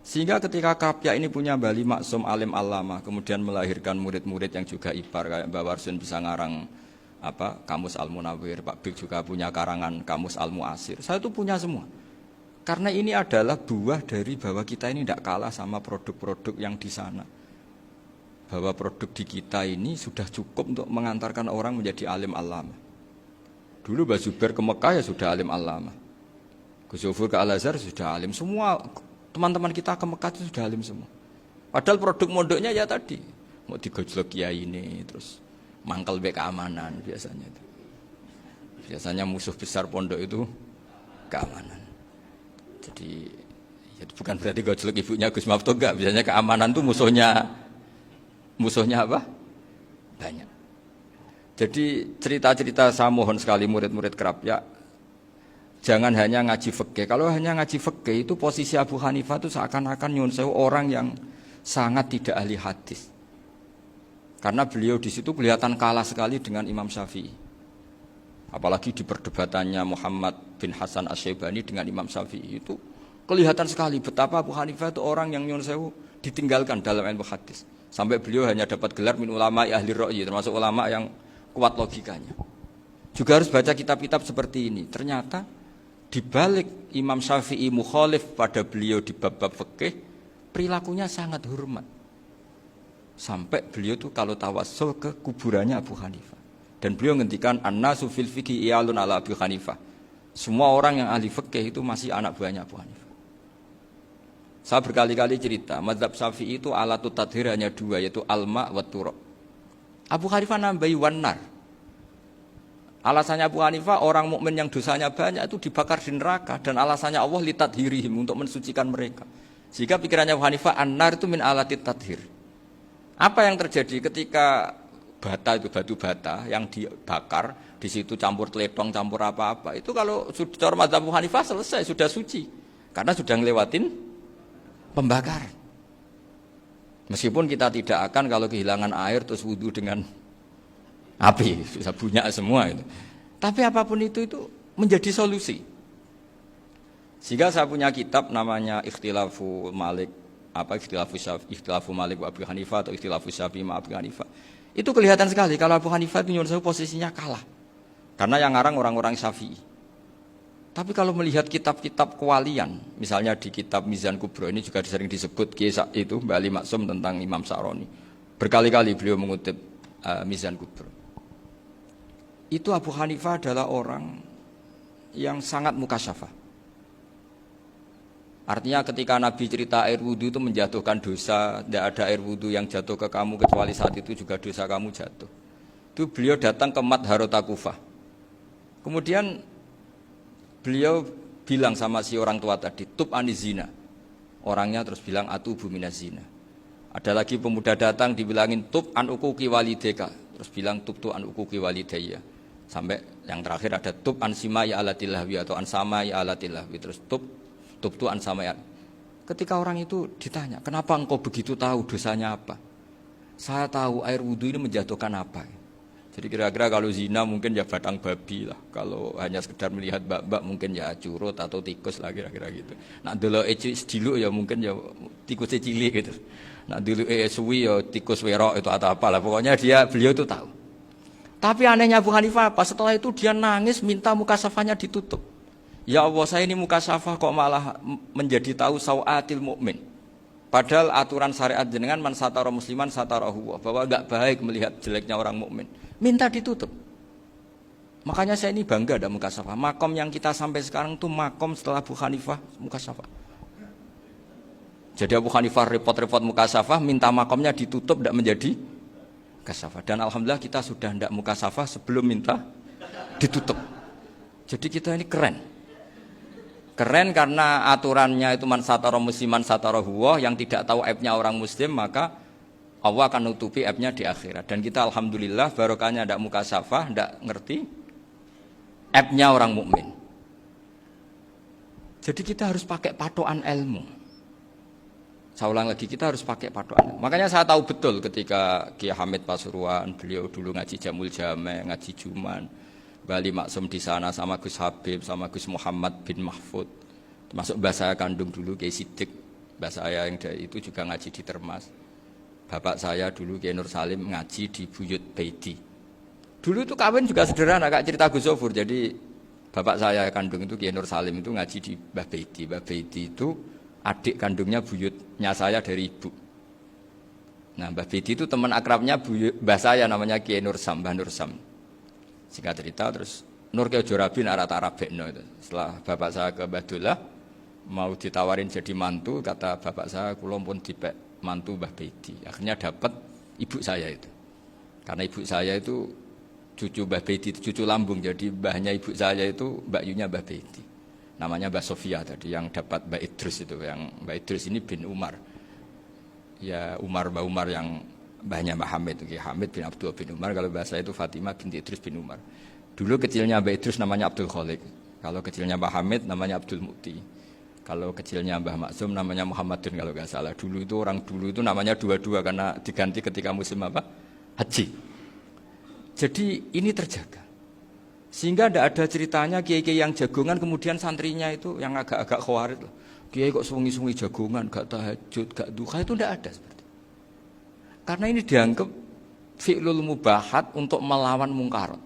Sehingga ketika Krapyak ini punya Bali Maksum alim alama, kemudian melahirkan murid-murid yang juga ibar kayak Mbak Warsun bisa ngarang Kamus Al-Munawwir, Pak Bik juga punya karangan Kamus Al-Mu'asir. Saya itu punya semua. Karena ini adalah buah dari bahwa kita ini tidak kalah sama produk-produk yang di sana. Bahwa produk di kita ini sudah cukup untuk mengantarkan orang menjadi alim alama. Dulu Mbak Zubair ke Mekah ya sudah alim alama. Gus Zufur ke Al-Azhar sudah alim. Semua teman-teman kita ke Mekah itu sudah alim semua. Padahal produk mondoknya ya tadi. Mau digojlok kiai ini, terus mangkel be keamanan biasanya. Biasanya musuh besar pondok itu keamanan. Jadi bukan berarti gojlok ibunya Gus Maftuh enggak. Biasanya keamanan itu musuhnya apa? Banyak. Jadi cerita-cerita saya mohon sekali murid-murid Krapyak, jangan hanya ngaji fikih. Kalau hanya ngaji fikih itu posisi Abu Hanifah itu seakan-akan nyun sewu orang yang sangat tidak ahli hadis. Karena beliau di situ kelihatan kalah sekali dengan Imam Syafi'i. Apalagi di perdebatannya Muhammad bin Hasan Asy-Syaibani dengan Imam Syafi'i itu kelihatan sekali betapa Abu Hanifah itu orang yang nyun sewu ditinggalkan dalam ilmu hadis. Sampai beliau hanya dapat gelar min ulama ahli ra'yi, termasuk ulama yang kuat logikanya. Juga harus baca kitab-kitab seperti ini. Ternyata di balik Imam Syafi'i mukhalif pada beliau di bab-bab fikih, perilakunya sangat hormat. Sampai beliau itu kalau tawassul ke kuburannya Abu Hanifah. Dan beliau ngendikan an-nasu fil fiqhi iyalun ala Abu Hanifah. Semua orang yang ahli fikih itu masih anak buahnya Abu Hanifah. Saya berkali-kali cerita, mazhab Syafi'i itu alatut tadhir hanya dua, yaitu alma wa turab. Abu Hanifah nambahi wanar. Alasannya Abu Hanifah orang mukmin yang dosanya banyak itu dibakar di neraka, dan alasannya Allah litadhirihim, untuk mensucikan mereka. Sehingga pikirannya Abu Hanifah an-nar itu min alatit tadhir. Apa yang terjadi ketika bata itu batu bata yang dibakar, di situ campur teletong, campur apa-apa, itu kalau sudah mazhab Abu Hanifah selesai, sudah suci, karena sudah ngelewatin pembakaran. Meskipun kita tidak akan kalau kehilangan air terus wudhu dengan api, bisa bunyak semua itu. Tapi apapun itu menjadi solusi. Sehingga saya punya kitab namanya Ikhtilafu Malik, Ikhtilafu Malik wa Abu Hanifah atau Ikhtilafu Syafi'i ma Abu Hanifah. Itu kelihatan sekali kalau Abu Hanifah itu nyuruh posisinya kalah. Karena yang ngarang orang-orang Syafi'i. Tapi kalau melihat kitab-kitab kewalian, misalnya di kitab Mizan Kubro ini juga sering disebut kisah itu Bali Maksum tentang Imam Sa'roni. Berkali-kali beliau mengutip Mizan Kubro. Itu Abu Hanifah adalah orang yang sangat mukasyafah. Artinya ketika Nabi cerita air wudhu itu menjatuhkan dosa, tidak ada air wudhu yang jatuh ke kamu kecuali saat itu juga dosa kamu jatuh. Itu beliau datang ke Madharota Kufah. Kemudian beliau bilang sama si orang tua tadi, tub anizina. Orangnya terus bilang atubu minazina. Ada lagi pemuda datang dibilangin tub an ukuki walideka. Terus bilang tub tu an ukuki walidaya. Sampai yang terakhir ada tub an simai alatilahwi atau an samai alatilahwi. Terus tub tu an samai. Ketika orang itu ditanya, kenapa engkau begitu tahu dosanya apa? Saya tahu air wudhu ini menjatuhkan apa. Jadi kira-kira kalau zina mungkin ya batang babi lah. Kalau hanya sekedar melihat bak-bak mungkin ya curut atau tikus lah kira-kira gitu. Nak dulu sediluk ya mungkin ya tikus cilik gitu. Nak dulu suwi ya tikus werok itu atau apalah. Pokoknya beliau itu tahu. Tapi anehnya Abu Hanifah apa? Setelah itu dia nangis minta mukasafahnya ditutup. Ya Allah, saya ini mukasafah kok malah menjadi tahu sawatil mukmin. Padahal aturan syariat jenengan man satara musliman satarahu, bahwa enggak baik melihat jeleknya orang mukmin. Minta ditutup. Makanya saya ini bangga ada mukasafah. Makom yang kita sampai sekarang itu makom setelah Abu Hanifah mukasafah. Jadi Abu Hanifah repot-repot mukasafah, minta makomnya ditutup tidak menjadi mukasafah. Dan alhamdulillah kita sudah tidak mukasafah sebelum minta ditutup. Jadi kita ini keren. Keren karena aturannya itu man satara musliman satara huwa, yang tidak tahu aibnya orang muslim maka Allah akan nutupi aibnya di akhirat. Dan kita alhamdulillah barokahnya tidak mukasafah, tidak ngerti aibnya orang mukmin. Jadi kita harus pakai patokan ilmu. Saya ulang lagi, kita harus pakai patokan. Makanya saya tahu betul ketika Kiai Hamid Pasuruan, beliau dulu ngaji Jamul Jame, ngaji Juman, Bali Maksum di sana sama Gus Habib, sama Gus Muhammad bin Mahfud, termasuk mbah saya kandung dulu Kiai Siddiq Mbah saya yang dari itu juga ngaji di Termas. Bapak saya dulu Kiai Nur Salim ngaji di Buyut Baiti. Dulu itu kawin juga sederhana, Kak, cerita Gus Sofur. Jadi bapak saya kandung itu Kiai Nur Salim itu ngaji di Mbah Baiti. Mbah Baiti itu adik kandungnya buyutnya saya dari ibu. Nah, Mbah Baiti itu teman akrabnya mbah saya namanya Kiai Nur Sam, Mbah Nur Sam. Singkat cerita terus Nur Kiai Jorabi Arabekno itu. Setelah bapak saya ke Badullah mau ditawarin jadi mantu, kata bapak saya kula pun dipek mantu Mbah Baiti. Akhirnya dapat ibu saya itu. Karena ibu saya itu cucu Mbah Baiti, cucu lambung. Jadi mbahnya ibu saya itu Mbak Yunya Mbah Baiti. Namanya Mbah Sofia tadi yang dapat Mbak Idrus itu. Yang Mbak Idrus ini bin Umar. Ya Mbah Umar yang mbahnya Mbah Hamid. Hamid bin Abdul bin Umar. Kalau bahasa itu Fatimah binti Idrus bin Umar. Dulu kecilnya Mbah Idrus namanya Abdul Khalik. Kalau kecilnya Mbah Hamid namanya Abdul Mukti. Kalau kecilnya Mbah Maksum namanya Muhammadun kalau nggak salah. Dulu itu orang dulu itu namanya dua-dua karena diganti ketika musim apa? Haji. Jadi ini terjaga. Sehingga tidak ada ceritanya kiai-kiai yang jagongan kemudian santrinya itu yang agak-agak khawatir. Kiai kok sungi-sungi jagongan, gak tahajud, gak duha, itu tidak ada seperti itu. Karena ini dianggap fi'lul mubahat untuk melawan mungkarat.